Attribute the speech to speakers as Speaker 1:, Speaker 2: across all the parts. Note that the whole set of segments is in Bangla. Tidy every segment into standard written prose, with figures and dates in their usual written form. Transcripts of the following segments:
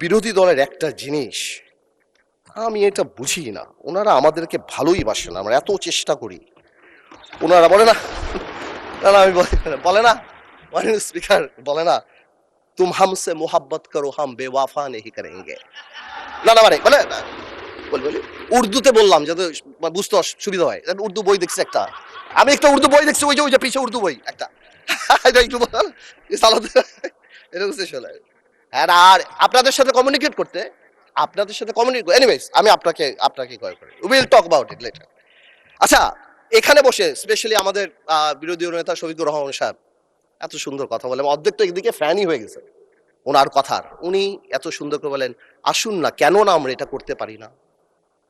Speaker 1: বিরোধী দলের একটা জিনিস আমি এটা বুঝি না, ওনারা আমাদেরকে ভালোই বাসে না, আমরা এত চেষ্টা করি, ওনারা বলে না, না না আমি বলে না, মাননীয় স্পিকার বলে না, তুম হামসে মোহাব্বত করো হাম বেওয়াফা নেহি করেঙ্গে। না না মানে বলে বলি উর্দুতে বললাম যাতে বুঝতে সুবিধা হয়। উর্দু বই দেখছি একটা, আমি একটা উর্দু বই দেখছি, ওই যে পিছিয়ে উর্দু বই একটা একটু বল এটা বুঝতে শোনা। হ্যাঁ, আর আপনাদের সাথে কমিউনিকেট করতে, এনিওয়েজ আমি আপনাকে কল করি, will talk about it later. আচ্ছা, এখানে বসে স্পেশালি আমাদের বিরোধী নেতা শফিকুর রহমান সাহেব এত সুন্দর কথা বলে, অর্ধেক তো একদিকে ফ্যানই হয়ে গেছে ওনার কথার। উনি এত সুন্দর করে বলেন, আসুন না, কেন না আমরা এটা করতে পারি না,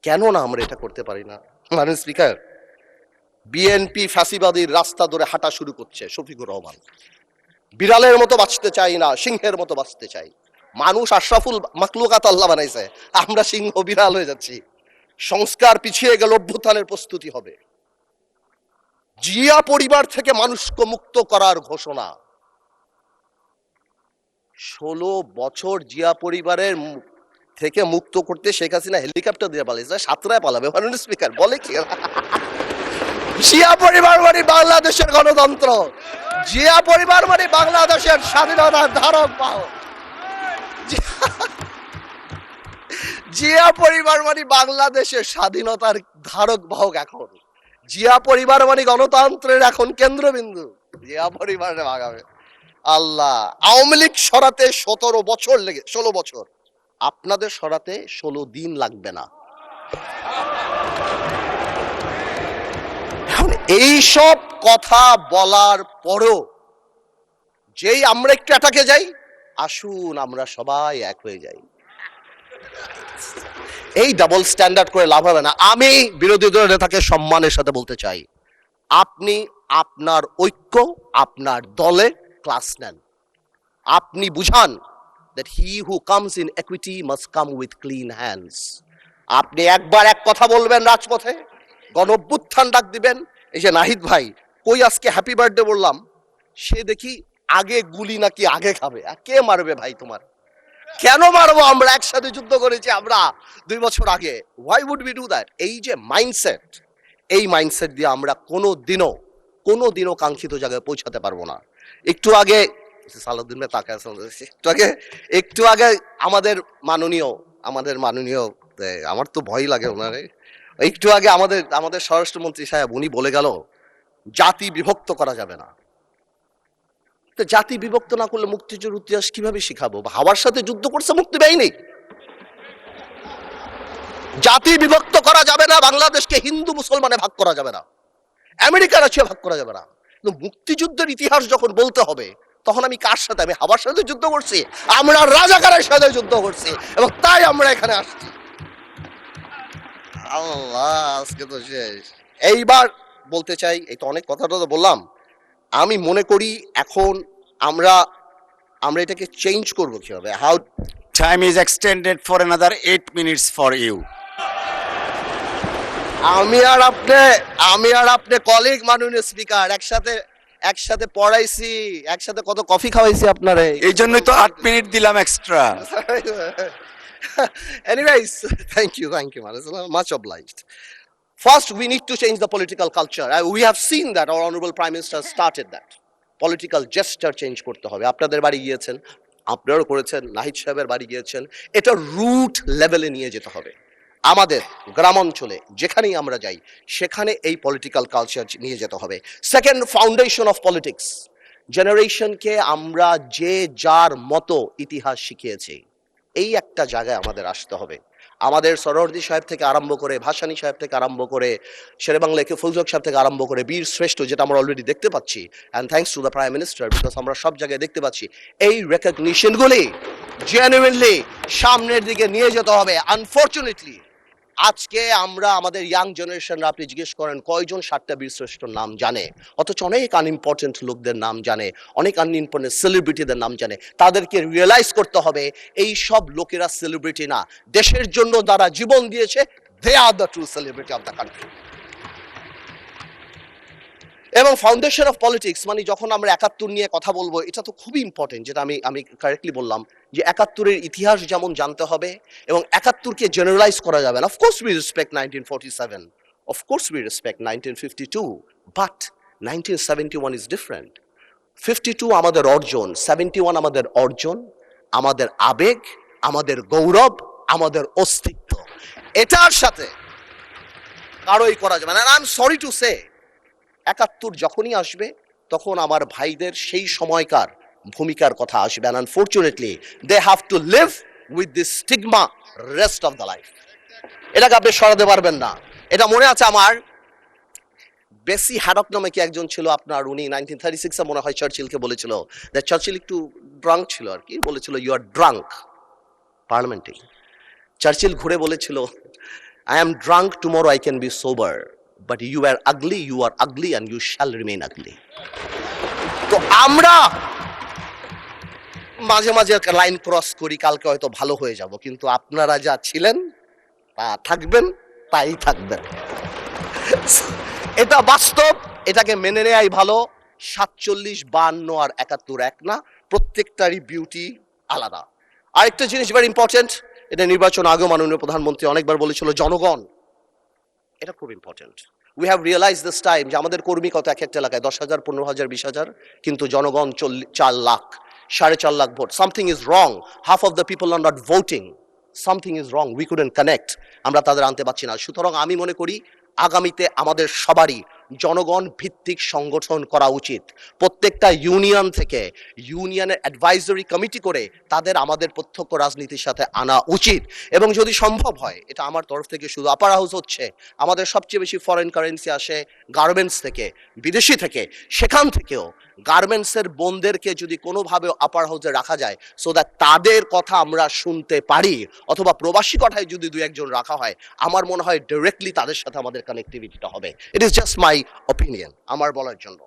Speaker 1: কেন না আমরা এটা করতে পারি না। মাননীয় স্পিকার, বিএনপি ফ্যাসিবাদীর রাস্তা ধরে হাঁটা শুরু করছে শফিকুর রহমান। বিড়ালের মতো বাঁচতে চাই না, সিংহের মতো বাঁচতে চাই। মানুষ আশরাফুল মাকলুকাত আল্লাহ বানাইছে, আমরা সিংহ বিড়াল হয়ে যাচ্ছি। সংস্কার পিছিয়ে গেল, অভ্যুত্থানের প্রস্তুতি হবে। জিয়া পরিবার থেকে মানুষকে মুক্ত করার ঘোষণা। 16 বছর জিয়া পরিবারের থেকে মুক্ত করতে শেখ হাসিনা হেলিকপ্টার দিয়ে পালিয়েছে, সাতরায় পালাবে। মাননীয় স্পিকার বলে কি, জিয়া পরিবার মানে বাংলাদেশের গণতন্ত্র, জিয়া পরিবার মানে বাংলাদেশের স্বাধীনতার ধারক বাহক, জিয়া পরিবার মানে বাংলাদেশের স্বাধীনতার ধারক বাহক। এখন জিয়া পরিবার মানে গণতন্ত্রের এখন কেন্দ্রবিন্দু, জিয়া পরিবারে ভাগাবে। আল্লাহ, আওয়ামী লীগ সরাতে 16 বছর লেগে, 16 বছর, আপনাদের সরাতে 16 দিন লাগবে না। এইসব কথা বলার পরও যেই আমরা একটু অ্যাটাকে যাই, আসুন আমরা সবাই এক হয়ে যাই, এই ডাবল স্ট্যান্ডার্ড করে লাভ হবে না। আমি বিরোধী দলের নেতাকে সম্মানের সাথে বলতে চাই, আপনি আপনার ঐক্য, আপনার দলে ক্লাস নেন, আপনি বুঝান that he who comes in equity must come with clean hands. আপনি একবার এক কথা বলবেন রাজপথে, গণ অভ্যুত্থান ডাক দিবেন। এই যে নাহিদ ভাই কই আজকে হ্যাপি বার্থডে বললাম, সে দেখি আগে গুলি নাকি আগে খাবে। কে মারবে ভাই তোমার, কেন মারবো? আমরা একসাথে যুদ্ধ করেছি আমরা 2 বছর আগে, why would we do that? এই যে মাইন্ডসেট, এই মাইন্ডসেট দিয়ে আমরা কোনোদিনও কাঙ্ক্ষিত জায়গায় পৌঁছাতে পারবো না। একটু আগে সালাউদ্দিন ভাই তাকে একটু আগে আমাদের মাননীয় আমার তো ভয় লাগে ওনারে, একটু আগে আমাদের স্বরাষ্ট্রমন্ত্রী সাহেব উনি বলে গেল জাতি বিভক্ত করা যাবে না। তো জাতি বিভক্ত না করলে মুক্তিযুদ্ধের ইতিহাস কিভাবে শিখাবো? হাওয়ার সাথে যুদ্ধ করছে মুক্তি বাহিনী। জাতি বিভক্ত করা যাবে না, বাংলাদেশকে হিন্দু মুসলমানে ভাগ করা যাবে না, আমেরিকা রাশিয়া ভাগ করা যাবে না। কিন্তু মুক্তিযুদ্ধের ইতিহাস যখন বলতে হবে, তখন আমি কার সাথে? আমি হাওয়ার সাথে যুদ্ধ করছি, আমরা রাজাকারের সাথে যুদ্ধ করছি, এবং তাই আমরা এখানে আসছি। আল্লাহ, আজকে তো শেষ। এইবার বলতে চাই, এই তো অনেক কথাটা তো বললাম, আমি মনে করি এখন আমরা এটাকে চেঞ্জ করবো কিভাবে? How
Speaker 2: Time is extended for another 8 minutes for you.
Speaker 1: আমি আর আপনি কলিগ, মাননীয় স্পিকার, একসাথে পড়াইছি, একসাথে কত কফি খাওয়াইছি আপনারে,
Speaker 2: এই জন্যই তো 8 মিনিট দিলাম extra.
Speaker 1: Anyways, thank you, much obliged. First, we need to change the political culture. We have seen that our honorable Prime Minister started that. Political gesture change করতে হবে। আপনাদের বাড়ি গিয়েছেন, আপনারাও করেছেন, নাহিদ সাহেবের বাড়ি গিয়েছেন, এটা রুট লেভেলে নিয়ে যেতে হবে। আমাদের গ্রামাঞ্চলে যেখানেই আমরা যাই, সেখানে এই পলিটিক্যাল কালচার নিয়ে যেতে হবে। সেকেন্ড, ফাউন্ডেশন অফ পলিটিক্স, জেনারেশনকে আমরা যে যার মতো ইতিহাস শিখিয়েছি, এই একটা জায়গায় আমাদের আসতে হবে। আমাদের সরোয়ার্দী সাহেব থেকে আরম্ভ করে, ভাসানী সাহেব থেকে আরম্ভ করে, শেরেবাংলা একে ফুলজক সাহেব থেকে আরম্ভ করে, বীর শ্রেষ্ঠ, যেটা আমরা অলরেডি দেখতে পাচ্ছি, and thanks to the prime minister, because আমরা সব জায়গায় দেখতে পাচ্ছি, এই রেকগনিশনগুলি জেনুইনলি সামনের দিকে নিয়ে যেতে হবে। আনফর্চুনেটলি আজকে আমরা আমাদের ইয়াং জেনারেশনরা, আপনি জিজ্ঞেস করেন কয়জন 7টা বীরশ্রেষ্ঠর নাম জানে, অথচ অনেক আনইম্পর্টেন্ট লোকদের নাম জানে, অনেক আনইম্পর্টেন্ট সেলিব্রিটিদের নাম জানে। তাদেরকে রিয়েলাইজ করতে হবে এই সব লোকেরা সেলিব্রিটি না, দেশের জন্য যারা জীবন দিয়েছে, they are the true celebrity of the country. এবং ফাউন্ডেশন অফ পলিটিক্স মানে যখন আমরা ৭১ নিয়ে কথা বলবো, এটা তো খুবই ইম্পর্টেন্ট, যেটা আমি কারেক্টলি বললাম যে ৭১-এর ইতিহাস যেমন জানতে হবে এবং ৭১-কে জেনারেলাইজ করা যাবে না। Of course we respect 1947, of course we respect 1952, but 1971 is different. 52 আমাদের অর্জন, 71 আমাদের অর্জন, আমাদের আবেগ, আমাদের গৌরব, আমাদের অস্তিত্ব। এটার সাথে কারোই করা যাবে না। I am sorry to say, ৭১ যখনই আসবে তখন আমার ভাইদের সেই সময়কার ভূমিকার কথা আসবে, and unfortunately they have to live with this stigma rest of the life. এটাকে আপনি সরাতে পারবেন না। এটা মনে আছে আমার, বেসি হ্যাডক নামে কি একজন ছিল আপনার, উনি 1936 মনে হয় চার্চিলকে বলেছিল, চার্চিল একটু ড্রাঙ্ক ছিল আর কি, বলেছিল ইউ আর ড্রাঙ্ক পার্লামেন্টে। চার্চিল ঘুরে বলেছিল I am drunk, tomorrow I can be sober, but you are ugly and you shall remain ugly. তো আমরা মাঝে মাঝে লাইন ক্রস করি, কালকে হয়তো ভালো হয়ে যাব, কিন্তু আপনারা যা ছিলেন তা থাকবেন, তাই থাকবেন। এটা বাস্তব, এটাকে মেনে নেয়াই ভালো। ৪৭, ৫২ আর ৭১ এক না, প্রত্যেকটারই বিউটি আলাদা। আরেকটা জিনিস ভেরি ইম্পর্টেন্ট, এটা নির্বাচন আগেও মাননীয় প্রধানমন্ত্রী অনেকবার বলেছিল, জনগণ। এটা খুব important. We have realise this time যে আমাদের কর্মী কত এক একটা এলাকায় ১০,০০০, ১৫,০০০, ২০,০০০, কিন্তু জনগণ ৪ lakh, ৪.৫ lakh vote. Something is wrong, half of the people are not voting, something is wrong, we couldn't connect, আমরা তাদের আনতে পারছি না। সুতরাং আমি মনে করি আগামীতে আমাদের সবারই জনগণ ভিত্তিক সংগঠন করা উচিত। প্রত্যেকটা ইউনিয়ন থেকে ইউনিয়নের অ্যাডভাইজরি কমিটি করে তাদের আমাদের প্রত্যক্ষ রাজনীতির সাথে আনা উচিত। এবং যদি সম্ভব হয়, এটা আমার তরফ থেকে শুধু, আপার হাউস হচ্ছে আমাদের সবচেয়ে বেশি ফরেন কারেন্সি আসে গার্মেন্টস থেকে, বিদেশি থেকে, সেখান থেকেও গার্মেন্টসের বোনদেরকে যদি কোনোভাবে আপার হাউসে রাখা যায়, সো দ্যাট তাদের কথা আমরা শুনতে পারি, অথবা প্রবাসী কথায় যদি ২-১ জন রাখা হয়, আমার মনে হয় ডিরেক্টলি তাদের সাথে আমাদের কানেক্টিভিটিটা হবে। It is just my opinion, আমার বলার জন্য।